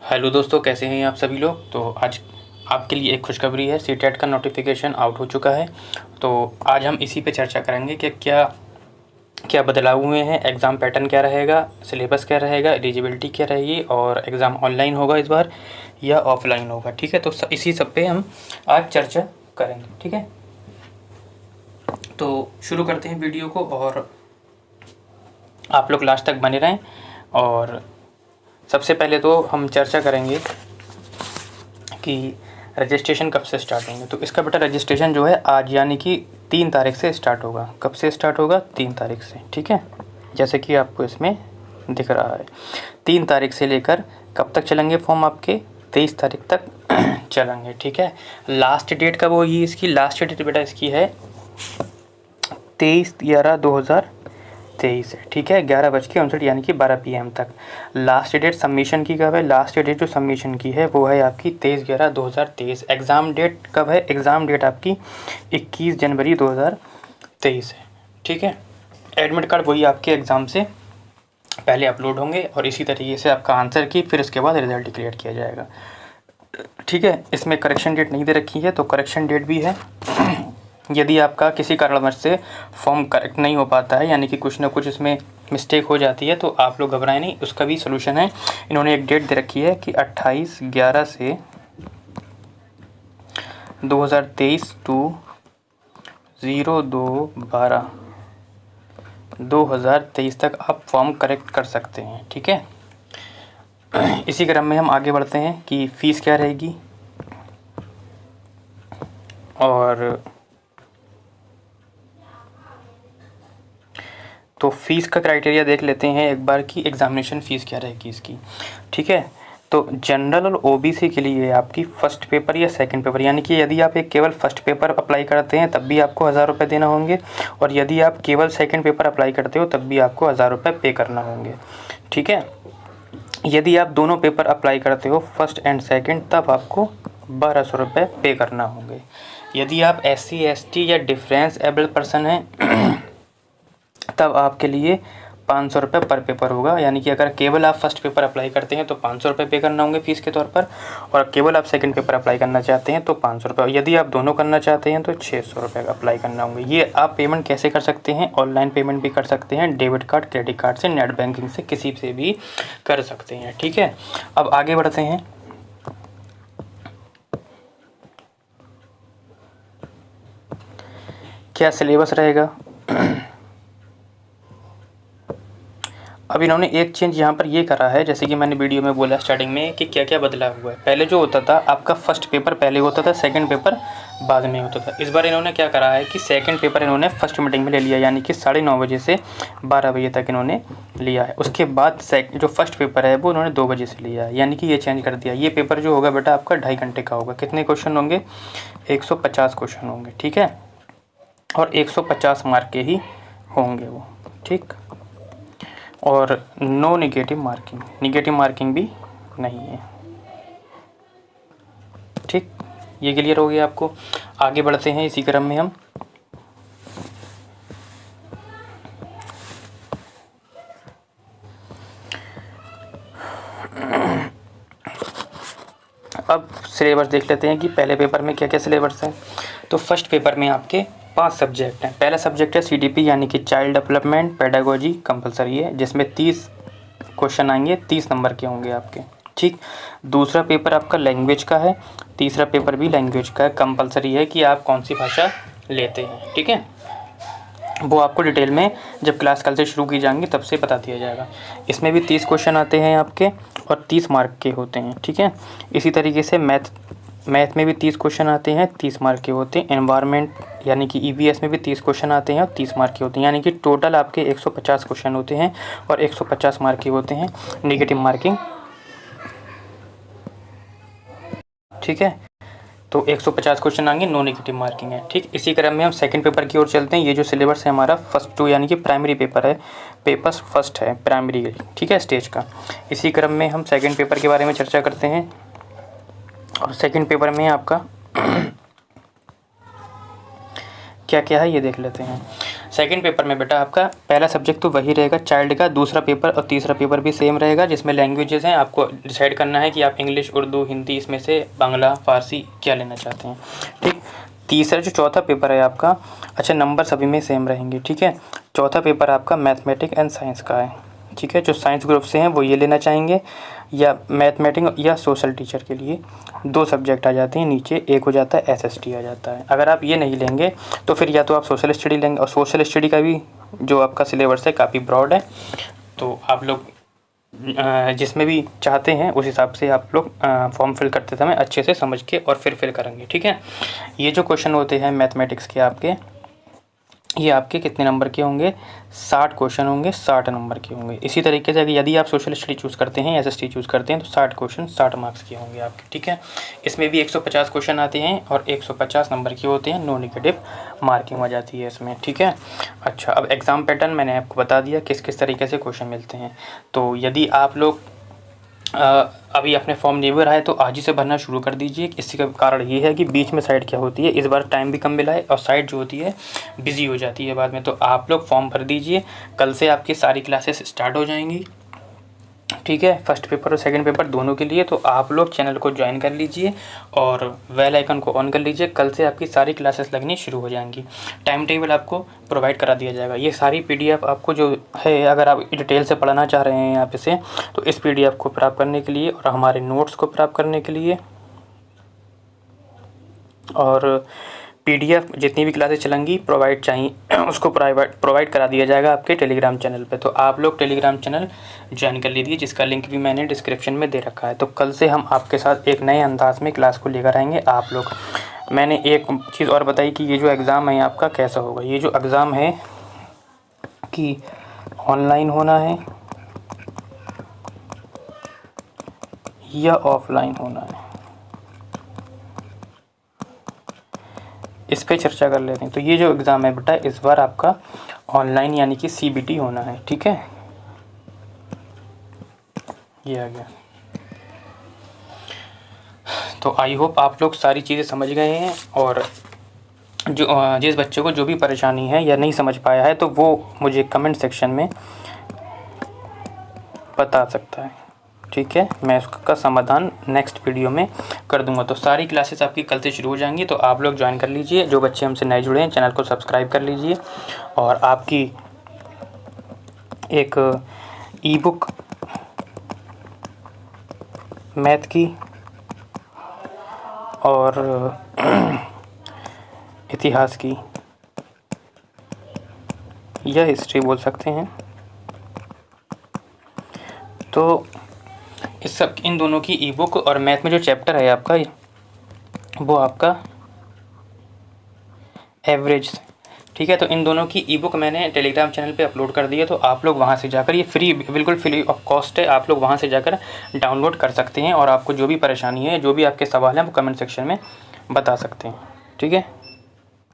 Hello दोस्तों, कैसे हैं आप सभी लोग। तो आज आपके लिए एक खुशखबरी है, सीटेट का नोटिफिकेशन आउट हो चुका है। तो आज हम इसी पे चर्चा करेंगे कि क्या क्या बदलाव हुए हैं, एग्ज़ाम पैटर्न क्या रहेगा, सिलेबस क्या रहेगा, एलिजिबिलिटी क्या रहेगी और एग्ज़ाम ऑनलाइन होगा इस बार या ऑफलाइन होगा। ठीक है, तो इसी सब पे हम आज चर्चा करेंगे। ठीक है, तो शुरू करते हैं वीडियो को और आप लोग लास्ट तक बने रहें। और सबसे पहले तो हम चर्चा करेंगे कि रजिस्ट्रेशन कब से स्टार्ट होंगे। तो इसका बेटा रजिस्ट्रेशन जो है आज यानी कि 3 तारीख से स्टार्ट होगा। कब से स्टार्ट होगा? 3 तारीख से। ठीक है, जैसे कि आपको इसमें दिख रहा है 3 तारीख से लेकर कब तक चलेंगे फॉर्म आपके? 23 तारीख तक चलेंगे। ठीक है, लास्ट डेट कब होगी इसकी? लास्ट डेट बेटा इसकी है 23/11/2023 है। ठीक है, 11:59 यानी कि 12 PM तक। लास्ट डेट सबमिशन की कब है? लास्ट डेट जो सबमिशन की है वो है आपकी 23/11/2023। एग्ज़ाम डेट कब है? एग्ज़ाम डेट आपकी 21 जनवरी 2023 है। ठीक है, एडमिट कार्ड वही आपके एग्ज़ाम से पहले अपलोड होंगे और इसी तरीके से आपका आंसर की फिर उसके बाद रिज़ल्ट डिक्लेयर किया जाएगा। ठीक है, इसमें करेक्शन डेट नहीं दे रखी है, तो करेक्शन डेट भी है। यदि आपका किसी कारणवश से फॉर्म करेक्ट नहीं हो पाता है, यानी कि कुछ ना कुछ इसमें मिस्टेक हो जाती है, तो आप लोग घबराएं नहीं, उसका भी सलूशन है। इन्होंने एक डेट दे रखी है कि 28/11 से 2023 टू 02/12/2023 तक आप फॉर्म करेक्ट कर सकते हैं। ठीक है, इसी क्रम में हम आगे बढ़ते हैं कि फ़ीस क्या रहेगी और तो फ़ीस का क्राइटेरिया देख लेते हैं एक बार की एग्ज़ामिनेशन फ़ीस क्या रहेगी इसकी। ठीक है, तो जनरल और ओबीसी के लिए आपकी फ़र्स्ट पेपर या सेकंड पेपर, यानी कि यदि आप एक केवल फ़र्स्ट पेपर अप्लाई करते हैं तब भी आपको 1000 रुपये देना होंगे, और यदि आप केवल सेकंड पेपर अप्लाई करते हो तब भी आपको 1000 रुपये पे करना होंगे। ठीक है, यदि आप दोनों पेपर अप्लाई करते हो फर्स्ट एंड सेकेंड तब आपको 1200 रुपये पे करना होंगे। यदि आप SC ST या डिफरेंस एबल पर्सन हैं तब आपके लिए 500 रुपये पर पेपर होगा। यानी कि अगर केवल आप फर्स्ट पेपर अप्लाई करते हैं तो 500 रुपये पे करना होंगे फ़ीस के तौर पर, और केवल आप सेकंड पेपर अप्लाई करना चाहते हैं तो 500 रुपये। यदि आप दोनों करना चाहते हैं तो 600 रुपये का अप्लाई करना होंगे। ये आप पेमेंट कैसे कर सकते हैं? ऑनलाइन पेमेंट भी कर सकते हैं, डेबिट कार्ड, क्रेडिट कार्ड से, नेट बैंकिंग से, किसी से भी कर सकते हैं। ठीक है, अब आगे बढ़ते हैं। क्या सिलेबस रहेगा? अब इन्होंने एक चेंज यहाँ पर ये करा है, जैसे कि मैंने वीडियो में बोला स्टार्टिंग में कि क्या क्या बदलाव हुआ है। पहले जो होता था आपका फर्स्ट पेपर पहले होता था, सेकंड पेपर बाद में होता था। इस बार इन्होंने क्या करा है कि सेकंड पेपर इन्होंने फर्स्ट मीटिंग में ले लिया, यानी कि 9:30 बजे से 12 बजे तक इन्होंने लिया है। उसके बाद जो फर्स्ट पेपर है वो इन्होंने 2 बजे से लिया है, यानी कि ये चेंज कर दिया। ये पेपर जो होगा बेटा आपका 2.5 घंटे का होगा। कितने क्वेश्चन होंगे? 150 क्वेश्चन होंगे। ठीक है, और 150 मार्क के ही होंगे वो। ठीक, और नो निगेटिव मार्किंग भी नहीं है। ठीक, ये क्लियर हो गया आपको। आगे बढ़ते हैं इसी क्रम में हम। अब सिलेबस देख लेते हैं कि पहले पेपर में क्या क्या सिलेबस है। तो फर्स्ट पेपर में आपके 5 सब्जेक्ट हैं। पहला सब्जेक्ट है CDP यानी कि चाइल्ड डेवलपमेंट पेडागोजी, कंपलसरी है, जिसमें 30 क्वेश्चन आएंगे, 30 नंबर के होंगे आपके। ठीक, दूसरा पेपर आपका लैंग्वेज का है, तीसरा पेपर भी लैंग्वेज का है। कंपलसरी है कि आप कौन सी भाषा लेते हैं। ठीक है, वो आपको डिटेल में जब क्लास कल से शुरू की जाएंगी तब से बता दिया जाएगा। इसमें भी 30 क्वेश्चन आते हैं आपके और 30 मार्क के होते हैं। ठीक है, इसी तरीके से मैथ में भी 30 क्वेश्चन आते हैं, 30 मार्क के होते हैं। एनवायरनमेंट यानी कि EVS में भी 30 क्वेश्चन आते हैं और 30 मार्क के होते हैं, यानी कि टोटल आपके 150 क्वेश्चन होते हैं और 150 मार्क के होते हैं। नेगेटिव मार्किंग, ठीक है, तो 150 क्वेश्चन आएंगे, नो नेगेटिव मार्किंग है। ठीक, इसी क्रम में हम सेकंड पेपर की ओर चलते हैं। ये जो सिलेबस है हमारा फर्स्ट 2 यानी कि प्राइमरी पेपर है, पेपर फर्स्ट है प्राइमरी, ठीक है, स्टेज का। इसी क्रम में हम सेकंड पेपर के बारे में चर्चा करते हैं। और सेकंड पेपर में आपका क्या क्या है ये देख लेते हैं। सेकंड पेपर में बेटा आपका पहला सब्जेक्ट तो वही रहेगा चाइल्ड का, दूसरा पेपर और तीसरा पेपर भी सेम रहेगा, जिसमें लैंग्वेजेस हैं। आपको डिसाइड करना है कि आप इंग्लिश, उर्दू, हिंदी, इसमें से बांग्ला, फ़ारसी क्या लेना चाहते हैं। ठीक, तीसरा जो चौथा पेपर है आपका, अच्छा नंबर सभी में सेम रहेंगे, ठीक है। चौथा पेपर आपका मैथमेटिक्स एंड साइंस का है, ठीक है। जो साइंस ग्रुप से हैं वो ये लेना चाहेंगे, या मैथमेटिक्स या सोशल टीचर के लिए 2 सब्जेक्ट आ जाते हैं नीचे, एक हो जाता है SST आ जाता है। अगर आप ये नहीं लेंगे तो फिर या तो आप सोशल स्टडी लेंगे, और सोशल स्टडी का भी जो आपका सिलेबस है काफ़ी ब्रॉड है, तो आप लोग जिसमें भी चाहते हैं उस हिसाब से आप लोग फॉर्म फिल करते समय अच्छे से समझ के और फिर फिल करेंगे, ठीक है। ये जो क्वेश्चन होते हैं मैथमेटिक्स के आपके, ये आपके कितने नंबर के होंगे, 60 क्वेश्चन होंगे, 60 नंबर के होंगे। इसी तरीके से यदि आप सोशल स्टडी चूज़ करते हैं, SST चूज़ करते हैं, तो 60 क्वेश्चन 60 मार्क्स के होंगे आपके, ठीक है। इसमें भी 150 क्वेश्चन आते हैं और 150 नंबर के होते हैं, नो नेगेटिव मार्किंग हो जाती है इसमें, ठीक है। अच्छा, अब एग्ज़ाम पैटर्न मैंने आपको बता दिया किस किस तरीके से क्वेश्चन मिलते हैं। तो यदि आप लोग अभी आपने फॉर्म नहीं भरा है तो आज ही से भरना शुरू कर दीजिए। इसी का कारण ये है कि बीच में साइट क्या होती है, इस बार टाइम भी कम मिला है और साइट जो होती है बिज़ी हो जाती है बाद में। तो आप लोग फॉर्म भर दीजिए, कल से आपकी सारी क्लासेस स्टार्ट हो जाएंगी, ठीक है। फर्स्ट पेपर और सेकंड पेपर दोनों के लिए। तो आप लोग चैनल को ज्वाइन कर लीजिए और बेल आइकन को ऑन कर लीजिए, कल से आपकी सारी क्लासेस लगनी शुरू हो जाएंगी। टाइम टेबल आपको प्रोवाइड करा दिया जाएगा। ये सारी PDF आपको जो है, अगर आप डिटेल से पढ़ना चाह रहे हैं यहाँ पे से, तो इस PDF को प्राप्त करने के लिए और हमारे नोट्स को प्राप्त करने के लिए और PDF जितनी भी क्लासेस चलेंगी प्रोवाइड चाहिए उसको प्रोवाइड करा दिया जाएगा आपके टेलीग्राम चैनल पे। तो आप लोग टेलीग्राम चैनल ज्वाइन कर लीजिए, जिसका लिंक भी मैंने डिस्क्रिप्शन में दे रखा है। तो कल से हम आपके साथ एक नए अंदाज में क्लास को लेकर आएंगे आप लोग। मैंने एक चीज़ और बताई कि ये जो एग्ज़ाम है आपका कैसा होगा। ये जो एग्ज़ाम है कि ऑनलाइन होना है या ऑफलाइन होना है, इस पे चर्चा कर लेते हैं। तो ये जो एग्ज़ाम है बेटा इस बार आपका ऑनलाइन यानी कि CBT होना है, ठीक है। ये आ गया। तो आई होप आप लोग सारी चीज़ें समझ गए हैं, और जो जिस बच्चे को जो भी परेशानी है या नहीं समझ पाया है तो वो मुझे कमेंट सेक्शन में बता सकता है, ठीक है। मैं उसका समाधान नेक्स्ट वीडियो में कर दूंगा। तो सारी क्लासेस आपकी कल से शुरू हो जाएंगी, तो आप लोग ज्वाइन कर लीजिए। जो बच्चे हमसे नए जुड़े हैं चैनल को सब्सक्राइब कर लीजिए, और आपकी एक ई-बुक मैथ की और इतिहास की या हिस्ट्री बोल सकते हैं, तो इन दोनों की ई-बुक और मैथ में जो चैप्टर है आपका वो आपका एवरेज, ठीक है। तो इन दोनों की ई-बुक मैंने टेलीग्राम चैनल पे अपलोड कर दी है, तो आप लोग वहाँ से जाकर, ये फ्री, बिल्कुल फ्री ऑफ कॉस्ट है, आप लोग वहाँ से जाकर डाउनलोड कर सकते हैं। और आपको जो भी परेशानी है, जो भी आपके सवाल हैं, वो कमेंट सेक्शन में बता सकते हैं, ठीक है।